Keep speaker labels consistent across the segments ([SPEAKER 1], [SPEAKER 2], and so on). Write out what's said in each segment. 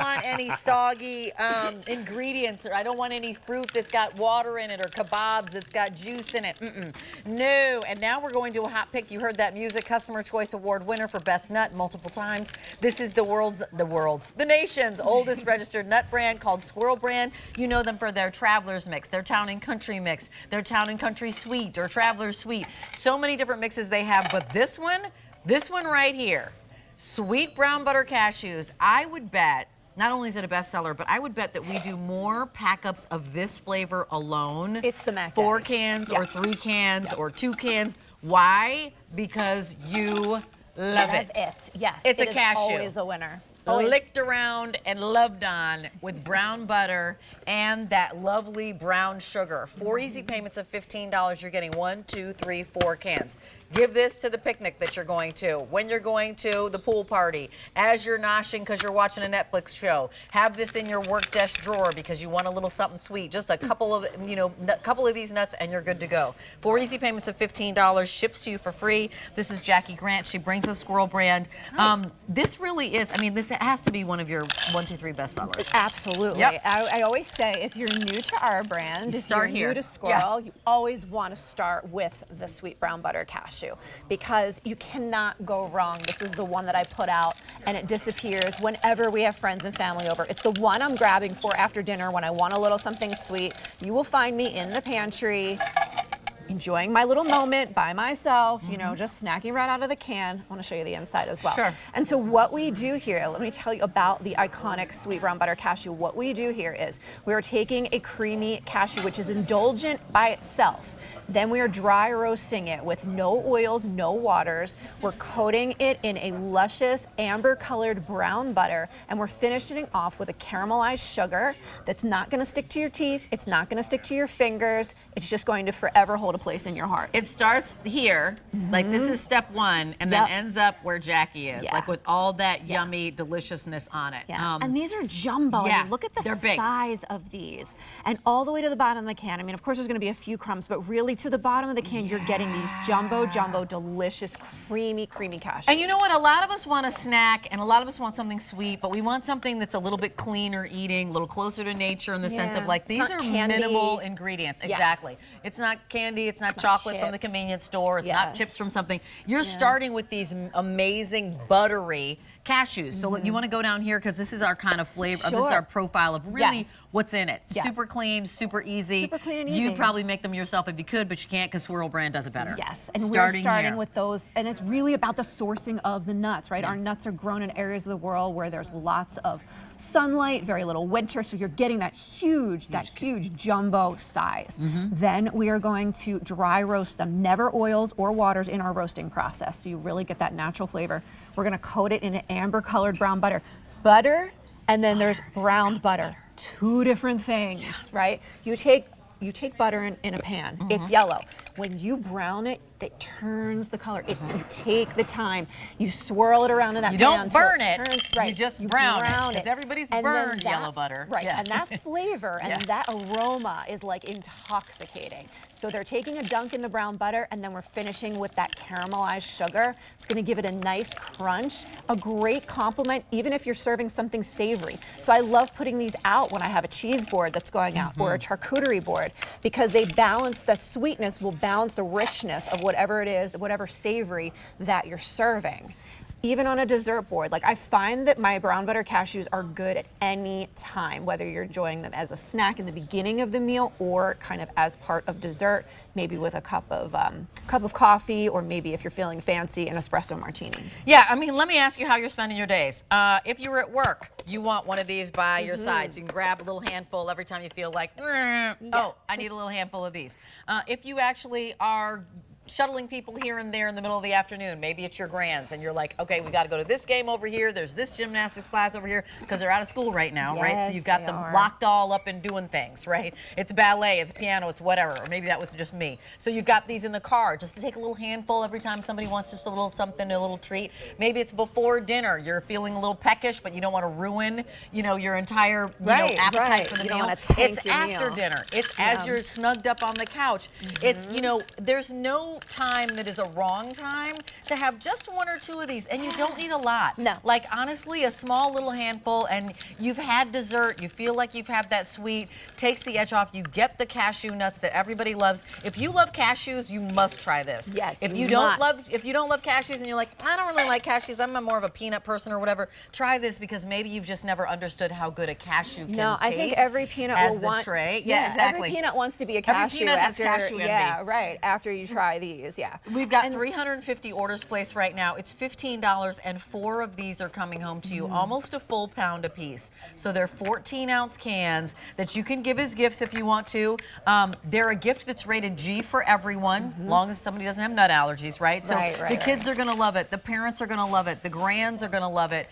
[SPEAKER 1] want any soggy ingredients, or I don't want any fruit that's got water in it, or kebabs that's got juice in it. No. And now we're going to a hot pick. You heard that music. Customer Choice Award winner for Best Nut multiple times. This is the nation's oldest registered nut brand called Squirrel brand. You know them for their Traveler's Mix, their Town and Country Mix, their Town and Country Sweet, or Traveler's Sweet. So many different mixes they have, but this one right here, Sweet Brown Butter Cashews, I would bet, not only is it a bestseller, but I would bet that we do more pack-ups of this flavor alone.
[SPEAKER 2] It's the Mac
[SPEAKER 1] 4 cans or 3 cans or 2 cans. Why? Because you love it.
[SPEAKER 2] Yes.
[SPEAKER 1] It's a
[SPEAKER 2] is
[SPEAKER 1] cashew.
[SPEAKER 2] Always a winner.
[SPEAKER 1] Licked around and loved on with brown butter and that lovely brown sugar. 4 easy payments of $15. You're getting 1, 2, 3, 4 cans. Give this to the picnic that you're going to, when you're going to the pool party, as you're noshing because you're watching a Netflix show. Have this in your work desk drawer because you want a little something sweet. Just a couple of, couple of these nuts and you're good to go. 4 easy payments of $15, ships to you for free. This is Jackie Grant. She brings us Squirrel brand. This really is, this has to be one of your 1, 2, 3 bestsellers.
[SPEAKER 2] Absolutely.
[SPEAKER 1] Yep.
[SPEAKER 2] I always say, if you're new to our brand, if you're new to Squirrel, you always want to start with the Sweet Brown Butter Cashew, because you cannot go wrong. This is the one that I put out and it disappears whenever we have friends and family over. It's the one I'm grabbing for after dinner when I want a little something sweet. You will find me in the pantry enjoying my little moment by myself, just snacking right out of the can. I want to show you the inside as well.
[SPEAKER 1] Sure.
[SPEAKER 2] And so what we do here, let me tell you about the iconic Sweet Brown Butter Cashew. What we do here is we are taking a creamy cashew, which is indulgent by itself. Then we are dry roasting it with no oils, no waters. We're coating it in a luscious amber colored brown butter, and we're finishing it off with a caramelized sugar that's not going to stick to your teeth. It's not going to stick to your fingers. It's just going to forever hold a place in your heart.
[SPEAKER 1] It starts here, like this is step 1, and then ends up where Jackie is, like with all that yummy deliciousness on it.
[SPEAKER 2] And these are jumbo. Look at the size of these. And all the way to the bottom of the can. Of course, there's going to be a few crumbs, but really to the bottom of the can, you're getting these jumbo, delicious, creamy cashews.
[SPEAKER 1] And you know what? A lot of us want a snack, and a lot of us want something sweet, but we want something that's a little bit cleaner eating, a little closer to nature in the sense of like, these are minimal ingredients. Exactly. It's not candy. It's not chocolate from the convenience store. It's not chips from something. You're starting with these amazing buttery cashews. So you want to go down here because this is our kind of flavor. This is our profile of really what's in it. Super clean, super easy.
[SPEAKER 2] Super clean and easy.
[SPEAKER 1] You'd probably make them yourself if you could, but you can't because Squirrel brand does it better.
[SPEAKER 2] Yes, and we're starting with those, and it's really about the sourcing of the nuts, right? Our nuts are grown in areas of the world where there's lots of sunlight, very little winter, so you're getting that huge jumbo size. Then we are going to dry roast them, never oils or waters in our roasting process, so you really get that natural flavor. We're gonna coat it in an amber colored brown butter. Butter, and then there's brown butter. 2 different things, right? You take butter in a pan, it's yellow. When you brown it, it turns the color. You take the time, you swirl it around in that pan.
[SPEAKER 1] You don't burn it,
[SPEAKER 2] right.
[SPEAKER 1] you just brown it. Because everybody's burned yellow butter.
[SPEAKER 2] Right, and that flavor and that aroma is like intoxicating. So they're taking a dunk in the brown butter, and then we're finishing with that caramelized sugar. It's gonna give it a nice crunch, a great complement, even if you're serving something savory. So I love putting these out when I have a cheese board that's going out, or a charcuterie board, because they balance, the sweetness will balance the richness of whatever it is, whatever savory that you're serving. Even on a dessert board, like I find that my brown butter cashews are good at any time, whether you're enjoying them as a snack in the beginning of the meal or kind of as part of dessert, maybe with a cup of coffee, or maybe if you're feeling fancy, an espresso martini.
[SPEAKER 1] Yeah, let me ask you how you're spending your days. If you were at work, you want one of these by your side, so you can grab a little handful every time you feel like, oh, I need a little handful of these. If you actually are shuttling people here and there in the middle of the afternoon. Maybe it's your grands and you're like, okay, we got to go to this game over here. There's this gymnastics class over here because they're out of school right now, right? So you've got them locked all up and doing things, right? It's ballet, it's piano, it's whatever. Or maybe that was just me. So you've got these in the car just to take a little handful every time somebody wants just a little something, a little treat. Maybe it's before dinner. You're feeling a little peckish, but you don't want to ruin, your entire, appetite for the meal. It's after dinner. It's as you're snugged up on the couch. It's, there's no time that is a wrong time to have just one or two of these, and you don't need a lot.
[SPEAKER 2] No.
[SPEAKER 1] Like honestly, a small little handful, and you've had dessert, you feel like you've had that sweet, takes the edge off, you get the cashew nuts that everybody loves. If you love cashews, you must try this.
[SPEAKER 2] Yes,
[SPEAKER 1] if
[SPEAKER 2] you
[SPEAKER 1] don't
[SPEAKER 2] must.
[SPEAKER 1] if you don't love cashews and you're like, I don't really like cashews, I'm more of a peanut person or whatever, try this because maybe you've just never understood how good a cashew can
[SPEAKER 2] No, I
[SPEAKER 1] taste
[SPEAKER 2] think every peanut
[SPEAKER 1] as
[SPEAKER 2] will
[SPEAKER 1] the
[SPEAKER 2] want.
[SPEAKER 1] tray. Yeah, exactly.
[SPEAKER 2] Every peanut wants to be a cashew.
[SPEAKER 1] Every peanut has
[SPEAKER 2] after,
[SPEAKER 1] cashew envy.
[SPEAKER 2] Yeah, right. After you try these, yeah.
[SPEAKER 1] We've got 350 orders placed right now. It's $15, and 4 of these are coming home to you, almost a full pound a piece. So they're 14-ounce cans that you can give as gifts if you want to. They're a gift that's rated G for everyone, long as somebody doesn't have nut allergies, right? So the kids are going to love it. The parents are going to love it. The grands are going to love it.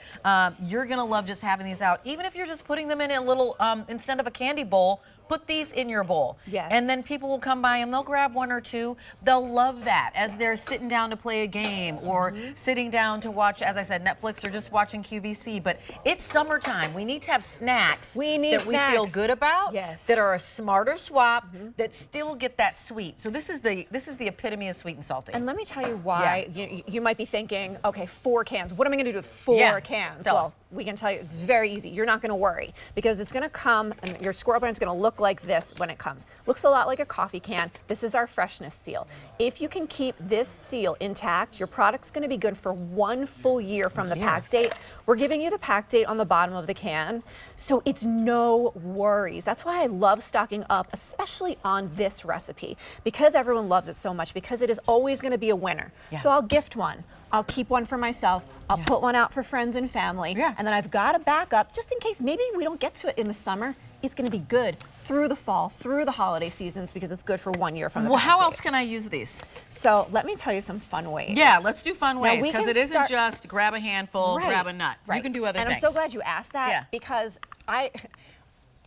[SPEAKER 1] You're going to love just having these out. Even if you're just putting them in a little, instead of a candy bowl, put these in your bowl.
[SPEAKER 2] Yes.
[SPEAKER 1] And then people will come by and they'll grab 1 or 2. They'll love that as they're sitting down to play a game or sitting down to watch, as I said, Netflix or just watching QVC. But it's summertime. We need to have snacks that we feel good about, that are a smarter swap, that still get that sweet. So this is the epitome of sweet and salty.
[SPEAKER 2] And let me tell you why. You might be thinking, okay, 4 cans. What am I going to do with 4 cans? Well, we can tell you it's very easy. You're not going to worry because it's going to come, and your Squirrel brand is going to look like this when it comes. Looks a lot like a coffee can. This is our freshness seal. If you can keep this seal intact, your product's going to be good for 1 full year from the pack date. We're giving you the pack date on the bottom of the can, so it's no worries. That's why I love stocking up, especially on this recipe, because everyone loves it so much, because it is always going to be a winner. So I'll gift 1. I'll keep 1 for myself. I'll put 1 out for friends and family. And then I've got a backup just in case maybe we don't get to it in the summer. It's going to be good through the fall, through the holiday seasons, because it's good for 1 year from the pack
[SPEAKER 1] how
[SPEAKER 2] date.
[SPEAKER 1] else can I use these?
[SPEAKER 2] So let me tell you some fun ways.
[SPEAKER 1] Yeah, let's do fun ways,
[SPEAKER 2] we
[SPEAKER 1] because
[SPEAKER 2] can
[SPEAKER 1] it isn't
[SPEAKER 2] start-
[SPEAKER 1] just grab a handful, grab a nut. You can do other things.
[SPEAKER 2] And I'm so glad you asked that because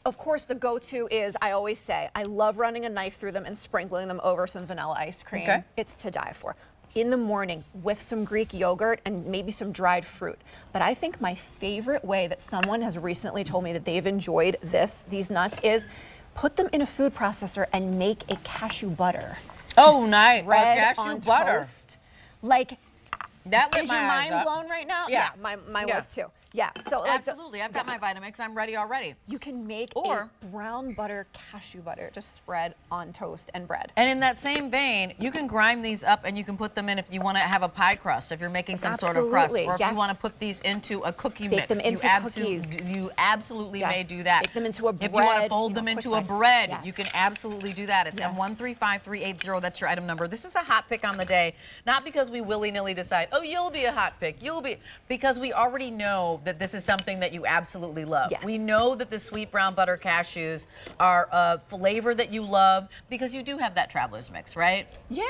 [SPEAKER 2] of course, the go-to is, I always say, I love running a knife through them and sprinkling them over some vanilla ice cream. It's to die for. In the morning with some Greek yogurt and maybe some dried fruit. But I think my favorite way that someone has recently told me that they've enjoyed these nuts is put them in a food processor and make a cashew butter.
[SPEAKER 1] Oh, nice.
[SPEAKER 2] Spread
[SPEAKER 1] Cashew
[SPEAKER 2] on
[SPEAKER 1] butter.
[SPEAKER 2] Toast. Like,
[SPEAKER 1] that lit
[SPEAKER 2] is
[SPEAKER 1] my
[SPEAKER 2] your
[SPEAKER 1] eyes
[SPEAKER 2] mind
[SPEAKER 1] up.
[SPEAKER 2] blown right now?
[SPEAKER 1] Yeah.
[SPEAKER 2] Mine was too. Yeah, so
[SPEAKER 1] absolutely. I've got my Vitamix. I'm ready already.
[SPEAKER 2] You can make a brown butter cashew butter to spread on toast and bread.
[SPEAKER 1] And in that same vein, you can grind these up and you can put them in if you want to have a pie crust, if you're making some sort of crust, or if you want to put these into a cookie mix.
[SPEAKER 2] Them into cookies.
[SPEAKER 1] You absolutely may do that.
[SPEAKER 2] Make them into a bread.
[SPEAKER 1] If you want to fold them into a bread,
[SPEAKER 2] Yes.
[SPEAKER 1] you can absolutely do that. It's M135380. That's your item number. This is a hot pick on the day, not because we willy-nilly decide, oh, you'll be a hot pick. Because we already know that this is something that you absolutely love.
[SPEAKER 2] Yes.
[SPEAKER 1] We know that the sweet brown butter cashews are a flavor that you love because you do have that traveler's mix, right?
[SPEAKER 2] Yeah.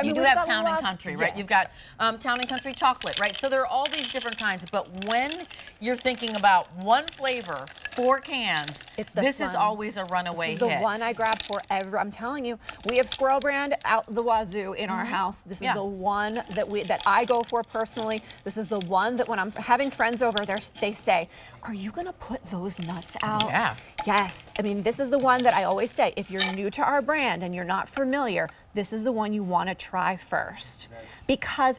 [SPEAKER 1] You do have town and country, right? You've got town and country chocolate, right? So there are all these different kinds, but when you're thinking about one flavor, 4 cans, this is always a runaway hit.
[SPEAKER 2] This is the one I grab for I'm telling you, we have Squirrel brand out the wazoo in our house. This is the one that I go for personally. This is the one that when I'm having friends over, they say, are you gonna put those nuts out?
[SPEAKER 1] Yeah.
[SPEAKER 2] Yes. I mean, this is the one that I always say, if you're new to our brand and you're not familiar, this is the one you want to try first.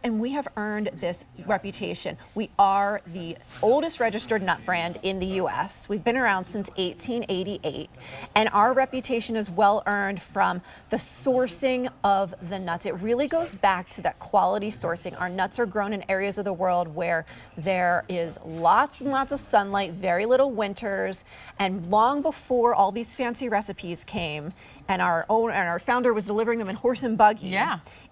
[SPEAKER 2] And we have earned this reputation. We are the oldest registered nut brand in the US. We've been around since 1888, and our reputation is well earned from the sourcing of the nuts. It really goes back to that quality sourcing. Our nuts are grown in areas of the world where there is lots and lots of sunlight, very little winters, and long before all these fancy recipes came, and our founder was delivering them in horse and buggy.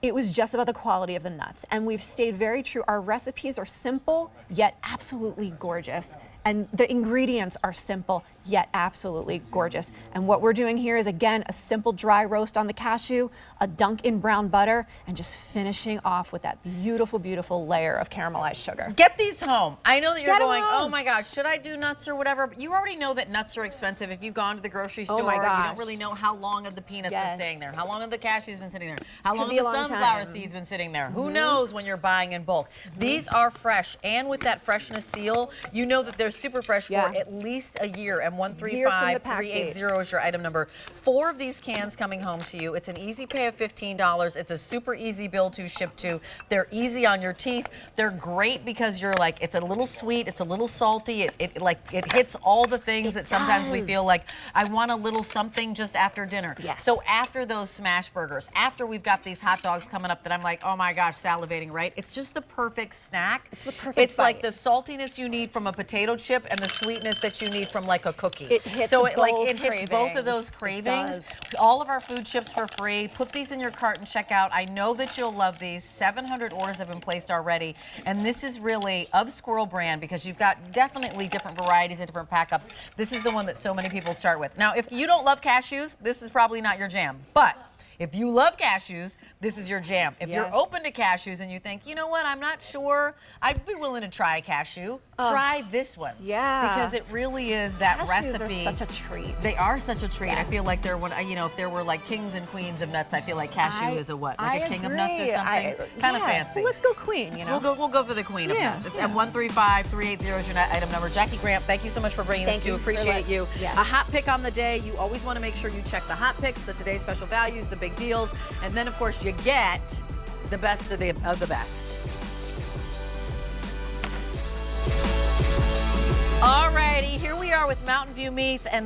[SPEAKER 2] It was just about the quality of the nuts. And we've stayed very true. Our recipes are simple, yet absolutely gorgeous. And the ingredients are simple, yet absolutely gorgeous. And what we're doing here is, again, a simple dry roast on the cashew, a dunk in brown butter, and just finishing off with that beautiful, beautiful layer of caramelized sugar.
[SPEAKER 1] Get these home. I know that you're going, oh my gosh, should I do nuts or whatever? But you already know that nuts are expensive. If you've gone to the grocery store, you don't really know how long have the peanuts been sitting there, how long have the cashews been sitting there, how long have the sunflower seeds been sitting there. Who knows when you're buying in bulk? These are fresh, and with that freshness seal, you know that there's they're super fresh for at least a year, and
[SPEAKER 2] Year from the pack
[SPEAKER 1] 135380 is your item number. 4 of these cans coming home to you. It's an easy pay of $15. It's a super easy bill to ship to. They're easy on your teeth. They're great because you're like, it's a little sweet, it's a little salty. It hits all the things that sometimes we feel like, I want a little something just after dinner.
[SPEAKER 2] Yes.
[SPEAKER 1] So after those smash burgers, after we've got these hot dogs coming up that I'm like, oh my gosh, salivating, right? It's just the perfect snack.
[SPEAKER 2] It's the perfect
[SPEAKER 1] It's like
[SPEAKER 2] bite.
[SPEAKER 1] the saltiness you need from a potato chip and the sweetness that you need from like a cookie.
[SPEAKER 2] It hits
[SPEAKER 1] so
[SPEAKER 2] both
[SPEAKER 1] it hits both of those cravings. All of our food ships for free. Put these in your cart and check out. I know that you'll love these. 700 orders have been placed already, and this is really of Squirrel brand because you've got definitely different varieties and different pack ups. This is the one that so many people start with. Now, if you don't love cashews, this is probably not your jam, but if you love cashews, this is your jam. If you're open to cashews and you think, you know what, I'm not sure, I'd be willing to try a cashew, try this one.
[SPEAKER 2] Yeah.
[SPEAKER 1] Because it really is that
[SPEAKER 2] Cashews
[SPEAKER 1] recipe.
[SPEAKER 2] are such a treat.
[SPEAKER 1] They are such a treat. I feel like they're one, you know, if there were like kings and queens of nuts, I feel like cashew is a what? Like a king of nuts or something? Kind of fancy.
[SPEAKER 2] Well, let's go queen, you know.
[SPEAKER 1] We'll go for the queen of nuts. It's M135380 is your item number. Jackie Grant, thank you so much for bringing this to you. Appreciate you.
[SPEAKER 2] Yes.
[SPEAKER 1] A hot pick on the day. You always want to make sure you check the hot picks, the today's special values, the big deals, and then of course you get the best of the best. Alrighty, here we are with Mountain View Meats and